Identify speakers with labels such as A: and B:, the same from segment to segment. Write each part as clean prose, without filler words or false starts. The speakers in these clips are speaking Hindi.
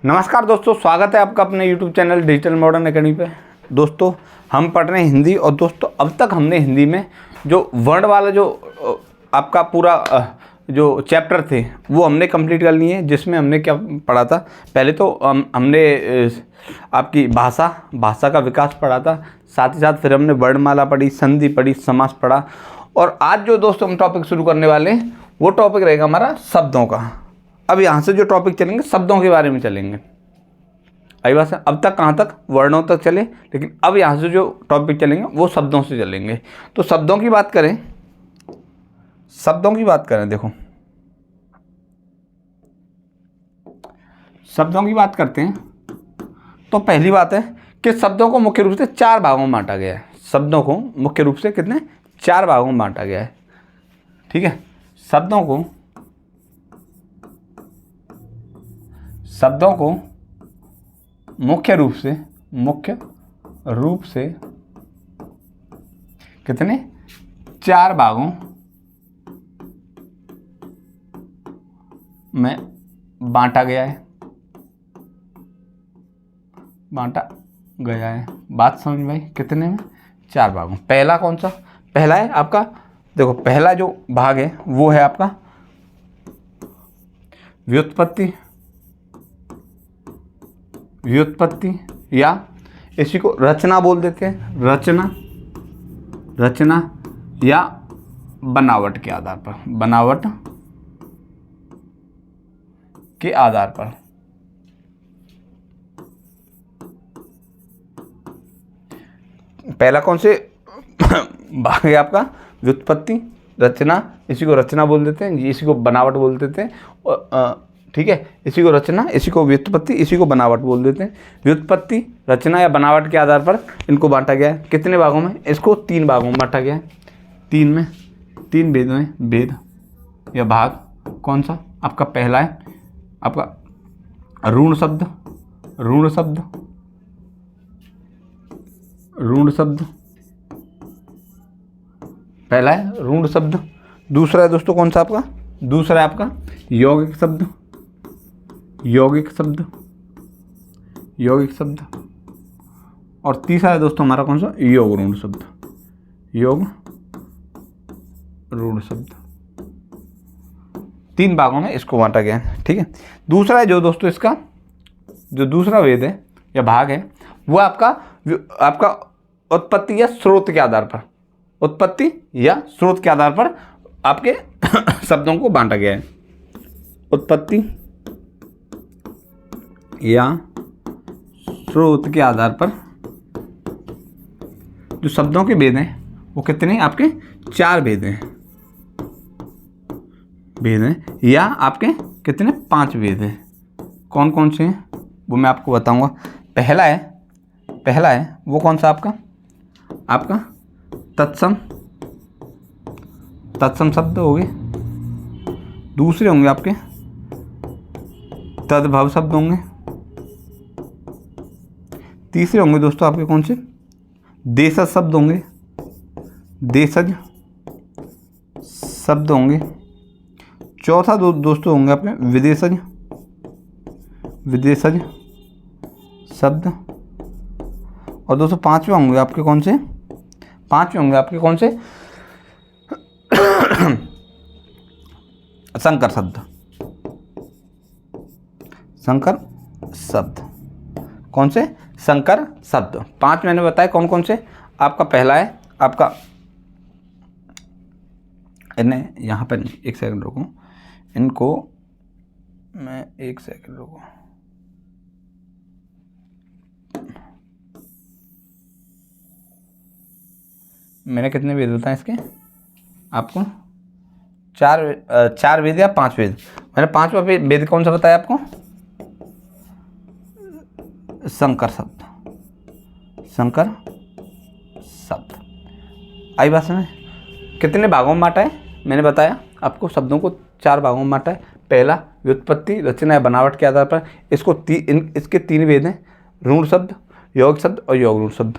A: नमस्कार दोस्तों, स्वागत है आपका अपने YouTube channel digital modern academy पे। दोस्तों हम पढ़ रहे हैं हिंदी और दोस्तों अब तक हमने हिंदी में जो वर्ण वाला जो आपका पूरा जो चैप्टर थे वो हमने कंप्लीट कर लिए हैं। जिसमें हमने क्या पढ़ा था, पहले तो हमने आपकी भाषा का विकास पढ़ा था, साथ ही साथ फिर हमने वर्णमाला पढ़ी, संधि पढ़ी, समास पढ़ा। और आज जो दोस्तों हम टॉपिक शुरू करने वाले हैं वो टॉपिक रहेगा हमारा शब्दों का। अब यहाँ से जो टॉपिक चलेंगे शब्दों के बारे में चलेंगे। आई बात है, अब तक कहाँ तक, वर्णों तक चले, लेकिन अब यहाँ से जो टॉपिक चलेंगे वो शब्दों से चलेंगे। तो शब्दों की बात करें, देखो शब्दों की बात करते हैं तो पहली बात है कि शब्दों को मुख्य रूप से 4 भागों में बांटा गया है। शब्दों को मुख्य रूप से कितने 4 भागों में बांटा गया है। ठीक है, शब्दों को मुख्य रूप से कितने 4 भागों में बांटा गया है। बात समझ में आई, कितने में 4 भागों। पहला कौन सा, पहला है आपका, देखो पहला जो भाग है वो है आपका व्युत्पत्ति या इसी को रचना बोल देते हैं। रचना या बनावट के आधार पर, पहला कौन से भाग है आपका व्युत्पत्ति, रचना, इसी को रचना बोल देते हैं, इसी को बनावट बोल देते हैं। और ठीक है, इसी को रचना, इसी को व्युत्पत्ति, इसी को बनावट बोल देते हैं। व्युत्पत्ति, रचना या बनावट के आधार पर इनको बांटा गया है। कितने भागों में, इसको 3 भागों में बांटा गया है। 3 भेद में, भेद या भाग कौन सा आपका, पहला है आपका ऋण शब्द, पहला है ऋण शब्द। दूसरा है दोस्तों कौन सा आपका, दूसरा है आपका यौगिक शब्द। और तीसरा है दोस्तों हमारा कौन सा, योग ऋण शब्द। 3 भागों में इसको बांटा गया है। ठीक है, दूसरा है जो दोस्तों इसका जो दूसरा वेद है या भाग है वो आपका उत्पत्ति या स्रोत के आधार पर आपके शब्दों को बांटा गया है। उत्पत्ति या स्रोत के आधार पर जो शब्दों के भेद हैं वो कितने आपके 4 भेद हैं या आपके कितने 5 भेद हैं। कौन कौन से हैं वो मैं आपको बताऊंगा। पहला है वो कौन सा आपका तत्सम शब्द हो गए। दूसरे होंगे आपके तद्भव शब्द होंगे। तीसरे होंगे दोस्तों आपके कौन से, देशज शब्द होंगे। चौथा दोस्तों होंगे आपके विदेशज शब्द। और दोस्तों पांचवे होंगे आपके कौन से, संकर शब्द। कौन से, संकर शब्द। 5 मैंने बताया कौन कौन से। आपका पहला है आपका, इन्हें यहाँ पर एक सेकंड रुको, इनको मैं एक सेकंड रुको। मैंने कितने वेद बताए इसके आपको, 4 वेद या 5 वेद। मैंने 5वां वेद कौन सा बताया आपको, संकर शब्द। आई बात समझ, कितने भागों में बांटा है मैंने बताया आपको, शब्दों को 4 भागों में बांटा है। पहला व्युत्पत्ति, रचना या बनावट के आधार पर, इसके 3 वेद हैं, ऋण शब्द, योग शब्द और योग ऋण शब्द।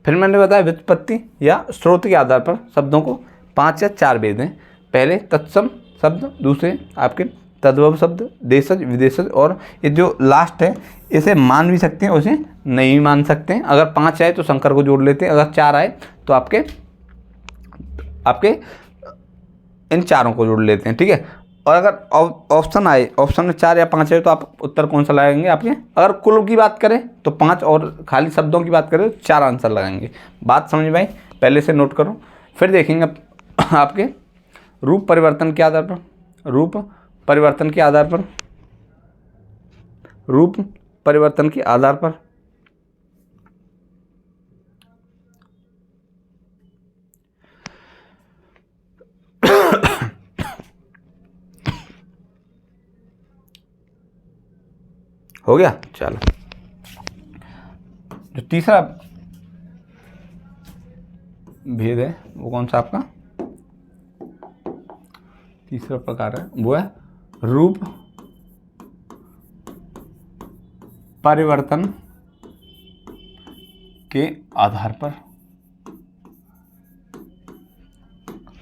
A: फिर मैंने बताया व्युत्पत्ति या स्रोत के आधार पर शब्दों को 5 या 4 भेद हैं। पहले तत्सम शब्द, दूसरे आपके तद्भव शब्द, देशज, विदेशज, और ये जो लास्ट है इसे मान भी सकते हैं और इसे नहीं भी मान सकते हैं। अगर 5 आए तो शंकर को जोड़ लेते हैं, अगर 4 आए तो आपके इन चारों को जोड़ लेते हैं, ठीक है। और अगर ऑप्शन आए, ऑप्शन में 4 या 5 आए तो आप उत्तर कौन सा लगाएंगे आपके? अगर कुल की बात करें तो 5 और खाली शब्दों की बात करें तो 4 आंसर लगाएंगे। बात समझ में आई? पहले से नोट करो, फिर देखेंगे आपके रूप परिवर्तन के आधार पर, रूप परिवर्तन के आधार पर, रूप परिवर्तन के आधार पर हो गया। चलो, जो तीसरा भेद है वो कौन सा आपका? तीसरा प्रकार है वो है रूप परिवर्तन के आधार पर।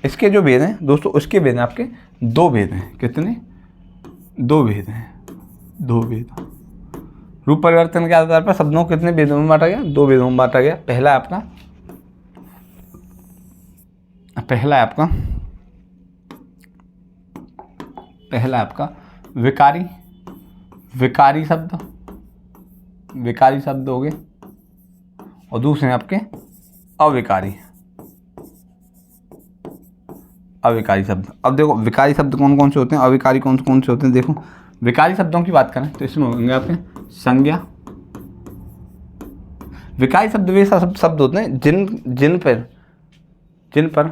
A: इसके जो भेद हैं दोस्तों, उसके भेद हैं आपके 2 भेद हैं। कितने? 2 भेद हैं, 2 भेद। रूप परिवर्तन के आधार पर शब्दों को कितने भेदों में बांटा गया? 2 भेदों में बांटा गया। पहला है आपका विकारी शब्द हो गए, और दूसरे हैं आपके अविकारी शब्द। अब देखो विकारी शब्द कौन कौन से होते हैं, अविकारी कौन से होते हैं। देखो विकारी शब्दों की बात करें तो इसमें होंगे आपके संज्ञा। विकारी शब्द वे शब्द होते हैं जिन पर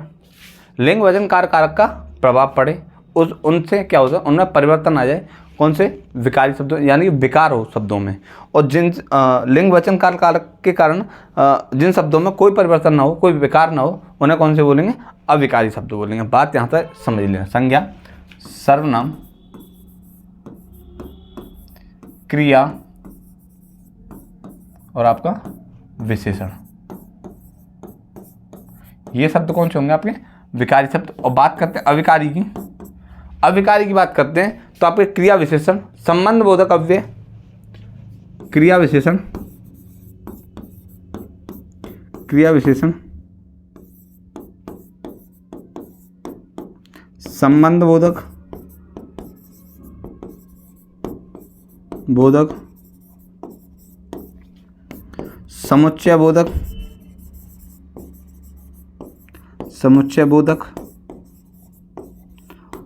A: लिंग वचन कारक का प्रभाव पड़े, उनसे क्या होता है, उनमें परिवर्तन आ जाए। कौन से? विकारी शब्द, यानी विकार हो शब्दों में। और जिन लिंग वचन कारक के कारण जिन शब्दों में कोई परिवर्तन ना हो, कोई विकार ना हो, उन्हें कौन से बोलेंगे? अविकारी शब्द बोलेंगे। बात यहाँ तक समझ लेना। संज्ञा, सर्वनाम, क्रिया और आपका विशेषण, ये शब्द कौन से होंगे आपके? विकारी शब्द। और बात करते हैं अविकारी की बात करते हैं तो आपके क्रिया विशेषण, संबंध बोधक अव्यय, क्रिया विशेषण, संबंध बोधक, समुच्चय बोधक,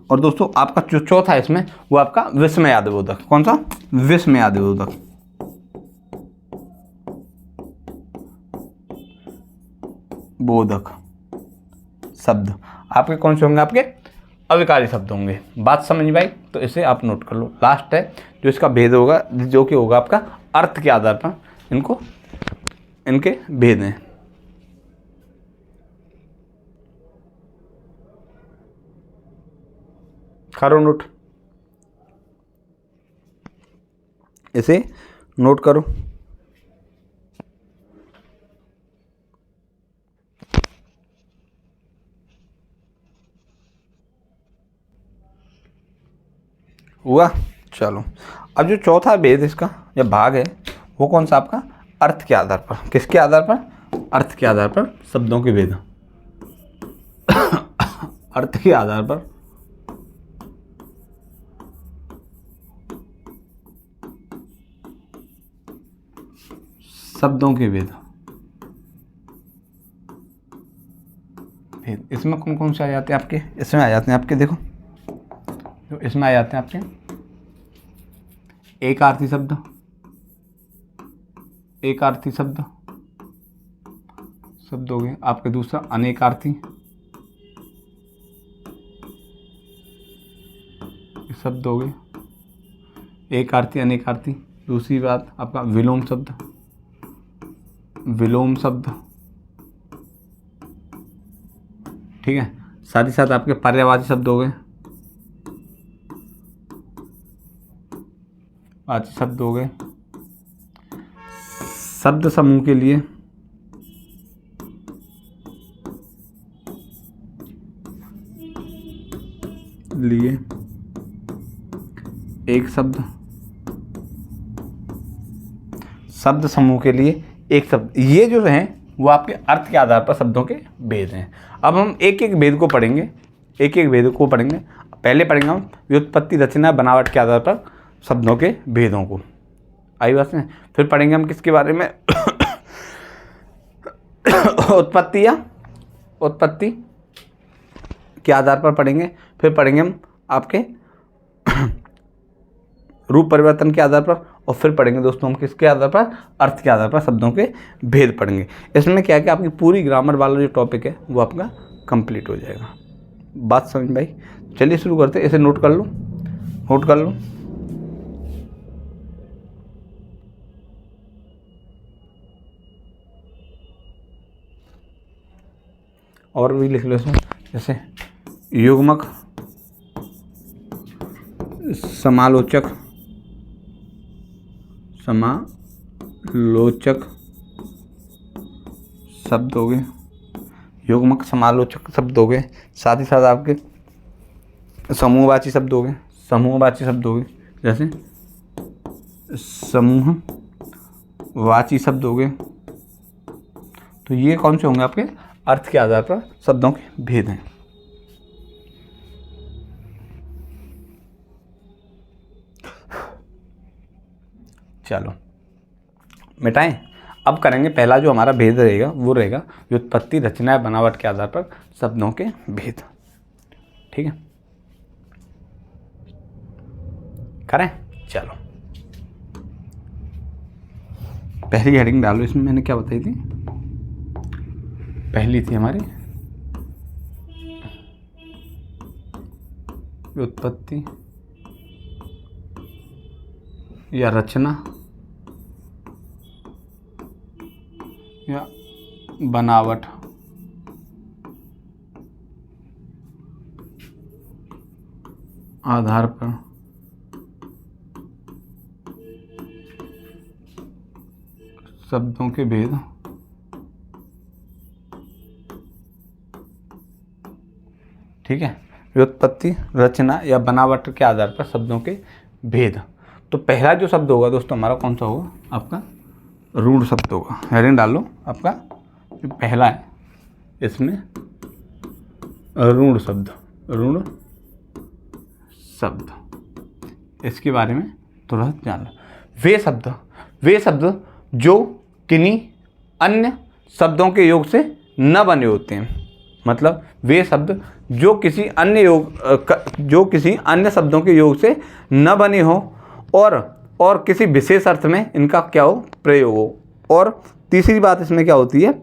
A: और दोस्तों आपका जो चौथा है इसमें वो आपका विस्मयादि बोधक। कौन सा? विस्मयादि बोधक शब्द आपके कौन से होंगे? आपके अविकारी शब्द होंगे। बात समझ में आई? तो इसे आप नोट कर लो। लास्ट है जो इसका भेद होगा, जो कि होगा आपका अर्थ के आधार पर। इनके भेद हैं। करो नोट, इसे नोट करो। हुआ? चलो, अब जो चौथा भेद इसका या भाग है वो कौन सा आपका? अर्थ के आधार पर। किसके आधार पर? अर्थ के आधार पर शब्दों के भेद। अर्थ के आधार पर शब्दों के भेद। इसमें कौन कौन से आ जाते हैं आपके? इसमें आ जाते हैं आपके, देखो जो इसमें आ जाते हैं आपके एकार्थी शब्द हो गए आपके। दूसरा अनेकार्थी शब्द हो गए, एकार्थी, अनेकार्थी। दूसरी बात आपका विलोम शब्द, ठीक है। साथ ही साथ आपके पर्यायवाची शब्द हो गए, वाची शब्द हो गए। शब्द समूह के लिए एक शब्द समूह के लिए एक शब्द। ये जो हैं वो आपके अर्थ के आधार पर शब्दों के भेद हैं। अब हम एक एक भेद को पढ़ेंगे, एक एक भेद को पढ़ेंगे। पहले पढ़ेंगे हम व्युत्पत्ति, रचना, बनावट के आधार पर शब्दों के भेदों को। आई बात में। फिर पढ़ेंगे हम किसके बारे में उत्पत्ति के आधार पर पढ़ेंगे। फिर पढ़ेंगे हम आपके रूप परिवर्तन के आधार पर, और फिर पढ़ेंगे दोस्तों हम किसके आधार पर, अर्थ के आधार पर शब्दों के भेद पढ़ेंगे। इसमें क्या है कि आपकी पूरी ग्रामर वाला जो टॉपिक है वो आपका कंप्लीट हो जाएगा। बात समझ भाई। चलिए शुरू करते हैं। इसे नोट कर लो, नोट कर लो। और भी लिख लो इसमें, जैसे युग्मक, समालोचक शब्द हो गए, युग्मक समालोचक शब्द हो गए। साथ ही साथ आपके समूहवाची शब्द हो गए, समूहवाची शब्द हो गए, जैसे समूहवाची शब्द हो गए। तो ये कौन से होंगे आपके अर्थ के आधार पर शब्दों के भेद हैं। चलो मिटाएं। अब करेंगे पहला जो हमारा भेद रहेगा वो रहेगा व्युत्पत्ति, रचना, बनावट के आधार पर शब्दों के भेद। ठीक है, करें। चलो पहली हेडिंग डालो। इसमें मैंने क्या बताई थी, पहली थी हमारी व्युत्पत्ति या रचना या बनावट आधार पर शब्दों के भेद। ठीक है, व्युत्पत्ति, रचना या बनावट के आधार पर शब्दों के भेद। तो पहला जो शब्द होगा दोस्तों हमारा कौन सा होगा, आपका रूढ़ शब्द होगा। हेडिंग डाल लो, आपका जो पहला है इसमें रूढ़ शब्द, रूढ़ शब्द, इसके बारे में थोड़ा जान लो। वे शब्द जो किन्हीं अन्य शब्दों के योग से न बने होते हैं। मतलब वे शब्द जो किसी अन्य शब्दों के योग से न बने हो और किसी विशेष अर्थ में इनका क्या हो, प्रयोग हो। और तीसरी बात इसमें क्या होती है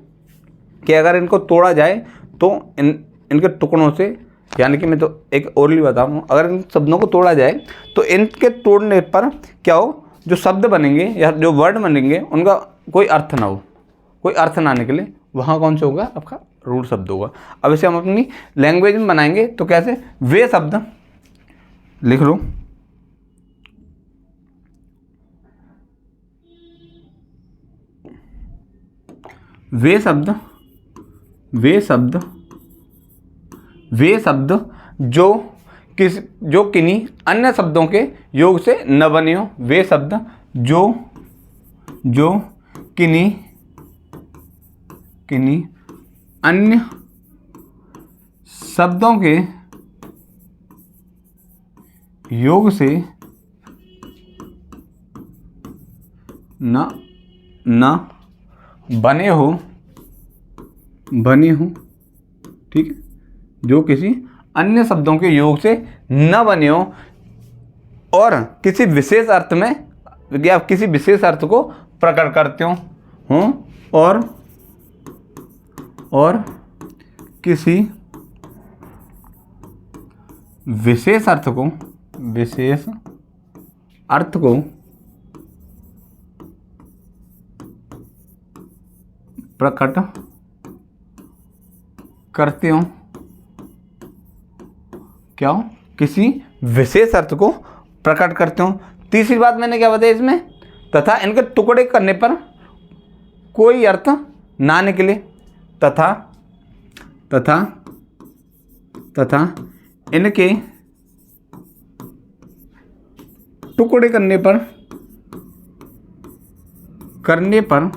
A: कि अगर इनको तोड़ा जाए तो इनके टुकड़ों से, यानी कि मैं तो एक ओरली बताऊँ, अगर इन शब्दों को तोड़ा जाए तो इनके तोड़ने पर क्या हो, जो शब्द बनेंगे या जो वर्ड बनेंगे उनका कोई अर्थ ना हो, कोई अर्थ ना निकले, वहाँ कौन सा होगा, आपका रूढ़ शब्द होगा। अब इसे हम अपनी लैंग्वेज में बनाएंगे तो कैसे, वे शब्द लिख लो, वे शब्द जो किन्हीं अन्य शब्दों के योग से न बने हो। वे शब्द जो किन्हीं अन्य शब्दों के योग से न बने हो, ठीक है, जो किसी अन्य शब्दों के योग से न बने हो और किसी विशेष अर्थ में या किसी विशेष अर्थ को प्रकट करते हो और किसी विशेष अर्थ को प्रकट करते हो, क्या हो, किसी विशेष अर्थ को प्रकट करते हो। तीसरी बात मैंने क्या बताया इसमें, तथा इनके टुकड़े करने पर कोई अर्थ ना निकले, तथा इनके टुकड़े करने पर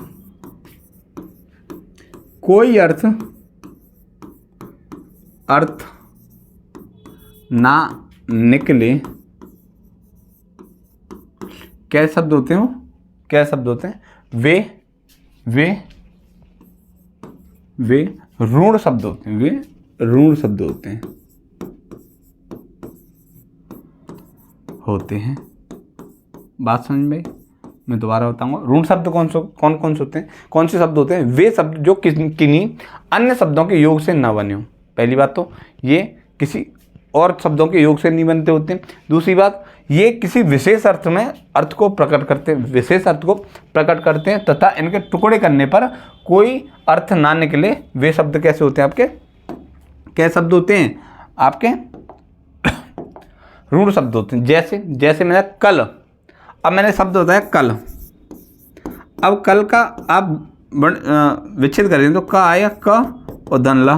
A: कोई अर्थ ना निकले, क्या शब्द होते हैं वो, क्या शब्द होते हैं, वे ऋण शब्द होते हैं, वे ऋण शब्द होते हैं। बात समझ में? मैं दोबारा बताऊंगा। ऋण शब्द कौन कौन से होते हैं, कौन से शब्द होते हैं? वे शब्द जो किन्हीं अन्य शब्दों के योग से न बने हों। पहली बात तो ये किसी और शब्दों के योग से नहीं बनते होते हैं। दूसरी बात, ये किसी विशेष अर्थ में अर्थ को प्रकट करते हैं तथा इनके टुकड़े करने पर कोई अर्थ ना निकले, वे शब्द कैसे होते हैं आपके, क्या शब्द होते हैं आपके, ऋण शब्द होते हैं। जैसे मैंने कल, अब मैंने शब्द होता है कल, अब कल का आप विच्छेद करें तो का आया क और धन ला।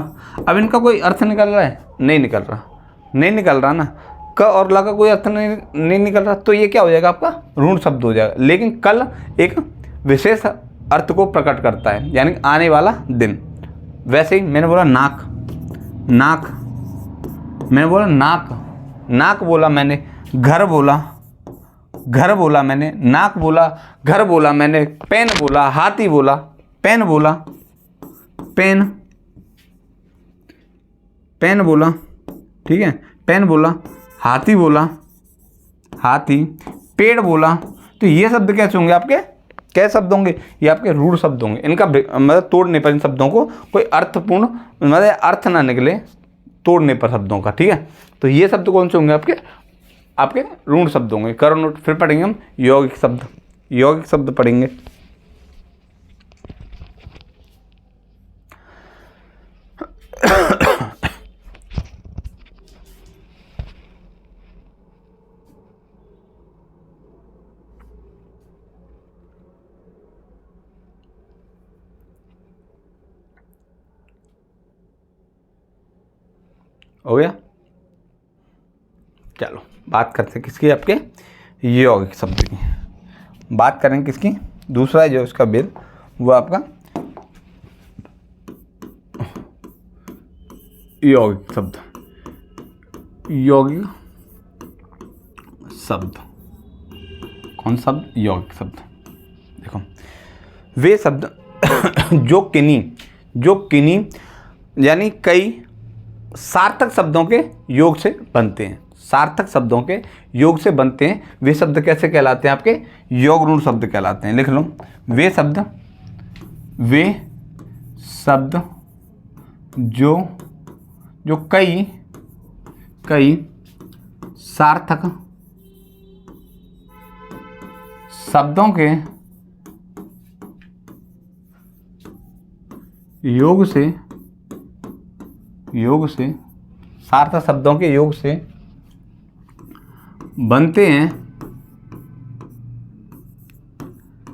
A: अब इनका कोई अर्थ निकल रहा है? नहीं निकल रहा ना। क और ला का कोई अर्थ नहीं निकल रहा, तो ये क्या हो जाएगा आपका, ऋण शब्द हो जाएगा। लेकिन कल एक विशेष अर्थ को प्रकट करता है, यानी आने वाला दिन। वैसे ही मैंने बोला नाक, मैंने बोला नाक बोला मैंने, घर बोला मैंने, नाक बोला, घर बोला मैंने, पेन बोला, हाथी बोला, पेन बोला, पेन बोला, ठीक है, पेन बोला, हाथी बोला, पेड़ बोला। तो ये शब्द कैसे होंगे आपके, क्या शब्द होंगे? ये आपके रूढ़ शब्द होंगे। इनका मतलब तोड़ने पर इन शब्दों को कोई अर्थपूर्ण मतलब अर्थ ना निकले, तोड़ने पर शब्दों का, ठीक है। तो ये शब्द कौन से होंगे आपके ऋण शब्द होंगे। करो नोट। फिर पढ़ेंगे हम यौगिक शब्द पढ़ेंगे। हो गया? चलो बात करते हैं किसकी, आपके यौगिक शब्द की बात करेंगे। किसकी? दूसरा जो इसका भेद वो आपका यौगिक शब्द। कौन शब्द? यौगिक शब्द। देखो, वे शब्द जो किन्हीं यानी कई सार्थक शब्दों के योग से बनते हैं, वे शब्द कैसे कहलाते हैं? आपके योग ऋण शब्द कहलाते हैं। लिख लो, वे शब्द जो कई सार्थक शब्दों के योग से सार्थक शब्दों के योग से बनते हैं।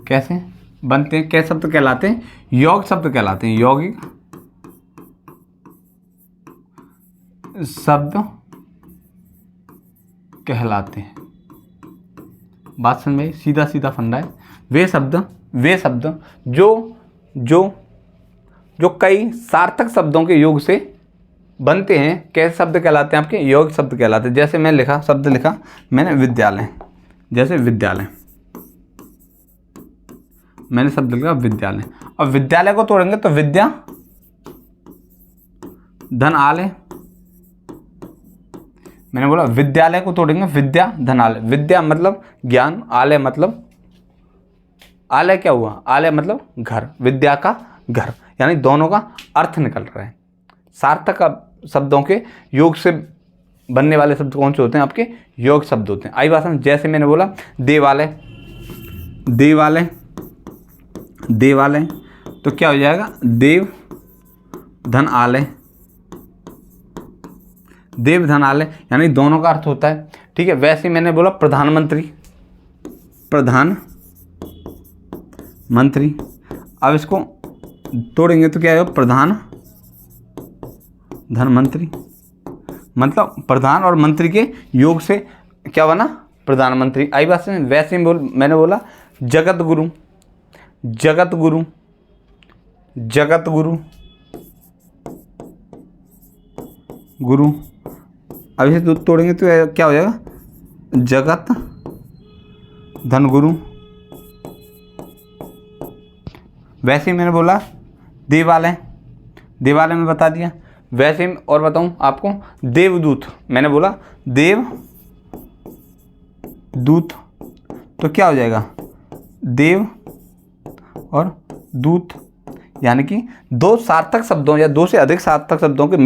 A: कैसे बनते हैं? क्या शब्द कहलाते हैं? योग शब्द कहलाते हैं। यौगिक शब्द कहलाते हैं। बात समझ में? सीधा फंडा है। वे शब्द जो कई सार्थक शब्दों के योग से बनते हैं, कैसे शब्द कहलाते हैं? आपके यौगिक शब्द कहलाते हैं। जैसे मैं शब्द लिखा मैंने विद्यालय, जैसे विद्यालय, मैंने शब्द लिखा विद्यालय। और विद्यालय को तोड़ेंगे तो विद्या धन आलय। मैंने बोला विद्यालय को तोड़ेंगे विद्या धन आलय। विद्या मतलब ज्ञान, आलय मतलब, आलय क्या हुआ? आलय मतलब घर, विद्या का घर, यानी दोनों का अर्थ निकल रहा है। सार्थक शब्दों के योग से बनने वाले शब्द कौन से होते हैं? आपके योग शब्द होते हैं। आई बात समझ? जैसे मैंने बोला देवालय, तो क्या हो जाएगा? देव धन आलय, यानी दोनों का अर्थ होता है, ठीक है। वैसे ही मैंने बोला प्रधानमंत्री, अब इसको तोड़ेंगे तो क्या है? प्रधान धन मंत्री, मतलब प्रधान और मंत्री के योग से क्या बना? प्रधानमंत्री। आई बात समझ? वैसे ही मैंने बोला जगत गुरु, जगत गुरु, जगत गुरु, गुरु। अब इसे तोड़ेंगे तो क्या हो जाएगा? जगत धन गुरु। वैसे ही मैंने बोला देवालय, देवालय में बता दिया। वैसे ही और बताऊं आपको देवदूत, मैंने बोला देव दूत, तो क्या हो जाएगा? देव और दूत, यानी कि दो सार्थक शब्दों या दो से अधिक सार्थक शब्दों के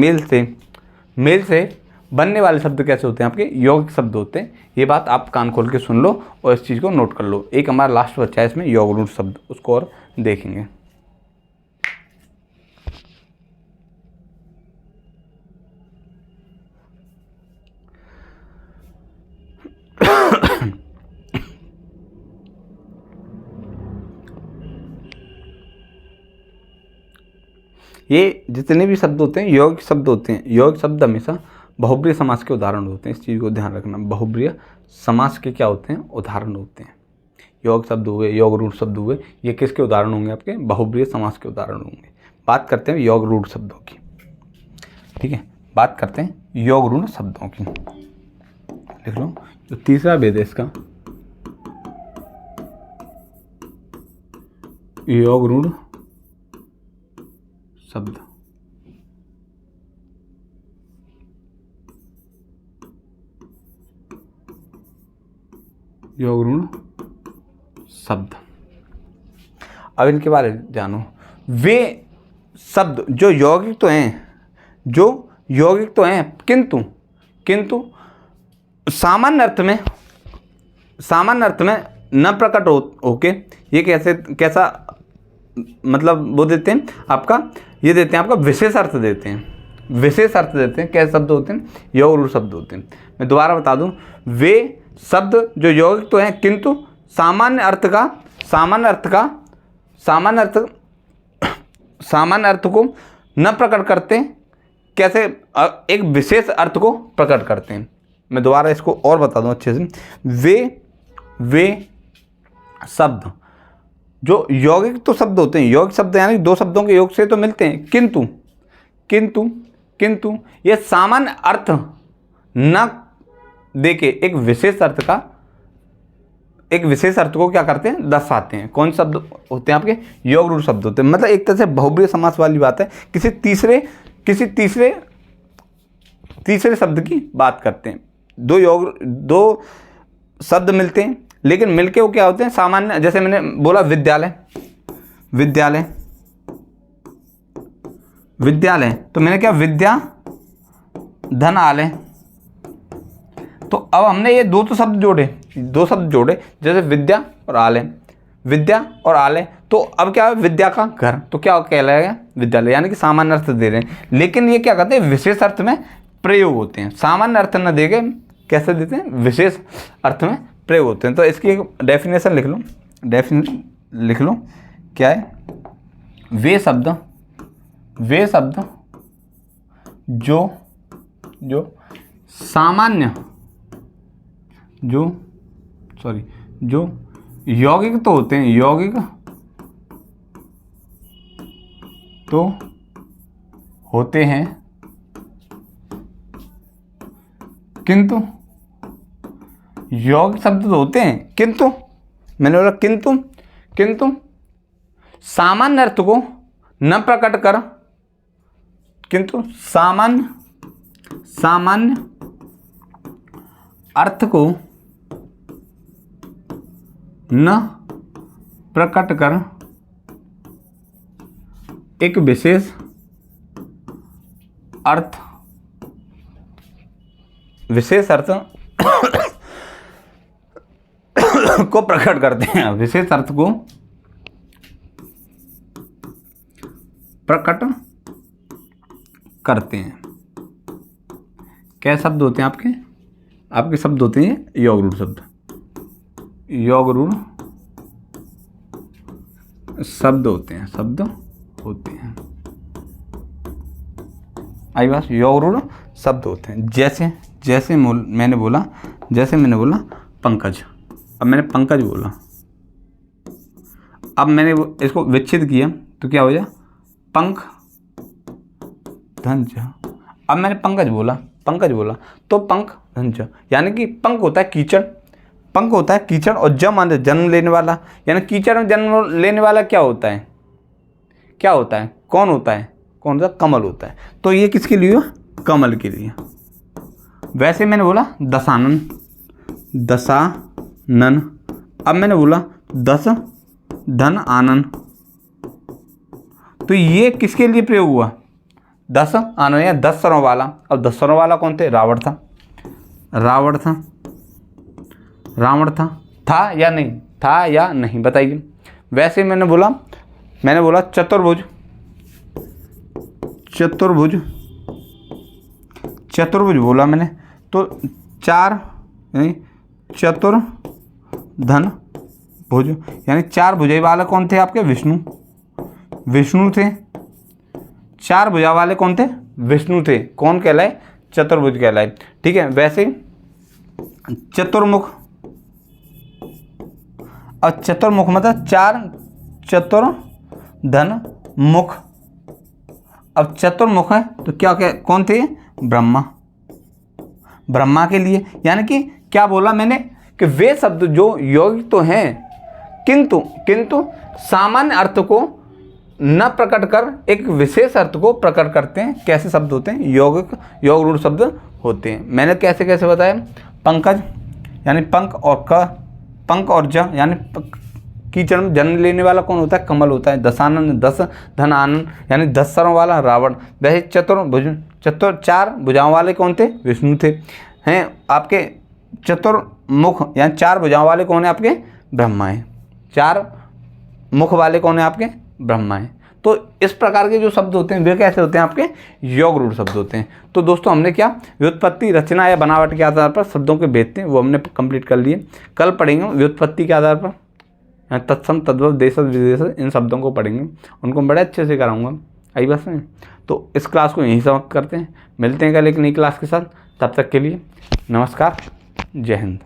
A: मेल से बनने वाले शब्द कैसे होते हैं? आपके यौगिक शब्द होते हैं। ये बात आप कान खोल के सुन लो और इस चीज़ को नोट कर लो। एक हमारा लास्ट बच्चा है इसमें यौगरूढ़ शब्द, उसको और देखेंगे। ये जितने भी शब्द होते हैं यौगिक शब्द होते हैं। यौगिक शब्द हमेशा बहुब्रीय समास के उदाहरण होते हैं, इस चीज़ को ध्यान रखना। बहुब्रीय समास के क्या होते हैं? उदाहरण होते हैं। यौगिक शब्द हुए, यौगरूढ़ शब्द हुए, ये किसके उदाहरण होंगे? आपके बहुब्रीय समास के उदाहरण होंगे। बात करते हैं यौगरूढ़ शब्दों की, ठीक है? बात करते हैं यौगरूढ़ शब्दों की। लिख लो जो तीसरा भेद है इसका, यौगरूढ़ शब्द। यौगरूढ़ शब्द, अब इनके बारे में जानो। वे शब्द जो यौगिक तो हैं, जो यौगिक तो हैं, किंतु सामान्य अर्थ में न प्रकट होके, ये कैसा मतलब वो देते हैं आपका, ये देते हैं आपका विशेष अर्थ देते हैं। विशेष अर्थ देते हैं। कैसे शब्द होते हैं? यौगरूढ़ शब्द होते हैं। मैं दोबारा बता दूं, वे शब्द जो यौगिक तो हैं किंतु सामान्य अर्थ को न प्रकट करते, कैसे? एक विशेष अर्थ को प्रकट करते हैं। मैं दोबारा इसको और बता दूं अच्छे से। वे शब्द जो यौगिक तो शब्द होते हैं, यौगिक शब्द यानी दो शब्दों के योग से तो मिलते हैं, किंतु ये सामान्य अर्थ न देके एक विशेष अर्थ को क्या करते हैं? दर्शाते हैं। कौन शब्द होते हैं? आपके यौगरूढ़ शब्द होते हैं। मतलब एक तरह से बहुब्रीय समास वाली बात है। किसी तीसरे शब्द की बात करते हैं। दो शब्द मिलते हैं, लेकिन मिलके वो क्या होते हैं? सामान्य। जैसे मैंने बोला विद्यालय, तो मैंने क्या? विद्या धन आलय। तो अब हमने ये दो शब्द जोड़े, जैसे विद्या और आलय, तो अब क्या है? विद्या का घर, तो क्या कहलाएगा? विद्यालय। यानी कि सामान्य अर्थ दे रहे हैं, लेकिन ये क्या करते हैं? विशेष अर्थ में प्रयोग होते हैं। सामान्य अर्थ न देके कैसे देते हैं? विशेष अर्थ में प्रयोग होते हैं। तो इसकी एक डेफिनेशन लिख लो। क्या है? वे शब्द जो सामान्य जो यौगिक तो होते हैं, यौगिक तो होते हैं, किंतु यौगिक शब्द तो होते हैं, किंतु मैंने बोला किंतु सामान्य अर्थ को न प्रकट कर, किंतु सामान्य अर्थ को न प्रकट कर एक विशेष अर्थ को प्रकट करते हैं। विशेष अर्थ को प्रकट करते हैं। क्या शब्द होते हैं आपके शब्द होते हैं यौगरूढ़ शब्द। यौगरूढ़ शब्द होते हैं। आई बात? यौगरूढ़ शब्द होते हैं। जैसे मैंने बोला पंकज। अब मैंने पंकज बोला, अब मैंने इसको विच्छेद किया तो क्या हो जाए, पंख धंज। अब मैंने पंकज बोला, तो पंख धंज, यानी कि पंख होता है कीचड़, पंख होता है कीचड़, और मान जन्म लेने वाला, यानी कीचड़ में जन्म लेने वाला क्या होता है, कौन होता है, कमल होता है। तो ये किसके लिए हुआ, कमल के लिए। वैसे मैंने बोला दशानन, अब मैंने बोला दस धन आनन, तो ये किसके लिए प्रयोग हुआ, 10 आनन या 10 सरों वाला। अब 10 सरों वाला कौन थे, रावण था या नहीं, बताइए। वैसे मैंने बोला चतुर्भुज बोला मैंने, तो 4 चतुर्धन भुज, यानी 4 भुजाई वाले कौन थे आपके, विष्णु थे। 4 भुजा वाले कौन थे, विष्णु थे, कौन कहलाए, चतुर्भुज कहलाए। ठीक है। वैसे चतुर्मुख, अब चतुर्मुख मतलब 4 चतुर्धन मुख। अब चतुर्मुख है तो क्या कौन थे, ब्रह्मा के लिए। यानी कि क्या बोला मैंने कि वे शब्द जो यौगिक तो हैं, किंतु सामान्य अर्थ को न प्रकट कर एक विशेष अर्थ को प्रकट करते हैं। कैसे शब्द होते हैं, योग रूढ़ शब्द होते हैं। मैंने कैसे बताया, पंकज यानी पंख, और पंख और ज यानी कीचड़ में जन्म लेने वाला कौन होता है, कमल होता है। दशानन 10 धन आनन यानी 10 सरों वाला रावण। वैसे 4 भुजाओं वाले कौन थे, विष्णु थे। हैं आपके चतुर्मुख यानी 4 भुजाओं वाले कौन है आपके, ब्रह्मा है। 4 मुख वाले कौन है आपके, ब्रह्मा है। तो इस प्रकार के जो शब्द होते हैं वे कैसे होते हैं आपके, योग रूढ़ शब्द होते हैं। तो दोस्तों हमने क्या व्युत्पत्ति, रचना या बनावट के आधार पर शब्दों के भेद थे वो हमने कंप्लीट कर लिए। कल पढ़ेंगे व्युत्पत्ति के आधार पर, तत्सम तद्भव देश विदेश इन शब्दों को पढ़ेंगे, उनको बड़े अच्छे से कराऊंगा। आई बात में। तो इस क्लास को यहीं समाप्त करते हैं, मिलते हैं कल एक नई क्लास के साथ। तब तक के लिए नमस्कार, जय हिंद।